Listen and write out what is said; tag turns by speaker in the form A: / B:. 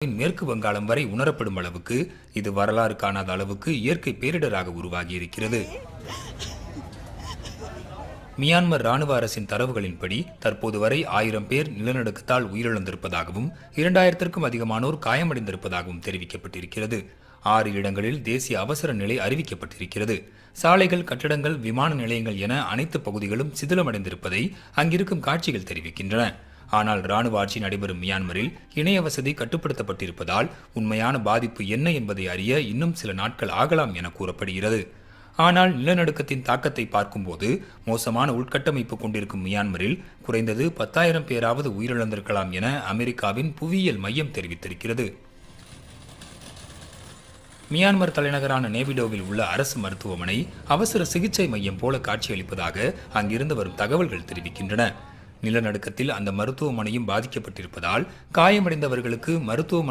A: மேற்கு வங்காளம் வரை உணரப்படும் அளவுக்கு இது வரலாறு காணாத அளவுக்கு இயற்கை பேரிடராக உருவாகியிருக்கிறது. மியான்மர் ராணுவ அரசின் தரவுகளின்படி தற்போது வரை 1000 பேர் நிலநடுக்கத்தால் உயிரிழந்திருப்பதாகவும் 2000க்கும் அதிகமானோர் காயமடைந்திருப்பதாகவும் தெரிவிக்கப்பட்டிருக்கிறது. 6 இடங்களில் தேசிய அவசர நிலை அறிவிக்கப்பட்டிருக்கிறது. சாலைகள், கட்டடங்கள், விமான நிலையங்கள் என அனைத்து பகுதிகளும் சிதிலமடைந்திருப்பதை அங்கிருக்கும் காட்சிகள் தெரிவிக்கின்றன. ஆனால் ராணுவ ஆட்சி நடைபெறும் மியான்மரில் இணைய வசதி கட்டுப்படுத்தப்பட்டிருப்பதால் உண்மையான பாதிப்பு என்ன என்பதை அறிய இன்னும் சில நாட்கள் ஆகலாம் என கூறப்படுகிறது. ஆனால் நிலநடுக்கத்தின் தாக்கத்தை பார்க்கும்போது மோசமான உள்கட்டமைப்பு கொண்டிருக்கும் மியான்மரில் குறைந்தது 10,000 பேராவது உயிரிழந்திருக்கலாம் என அமெரிக்காவின் புவியியல் மையம் தெரிவித்திருக்கிறது. மியான்மர் தலைநகரான நேபிடோவில் உள்ள அரசு மருத்துவமனை அவசர சிகிச்சை மையம் போல காட்சியளிப்பதாக அங்கிருந்து வரும் தகவல்கள் தெரிவிக்கின்றன. நிலநடுக்கத்தில் அந்த மருத்துவமனையும் பாதிக்கப்பட்டிருப்பதால் காயமடைந்தவர்களுக்கு மருத்துவமனை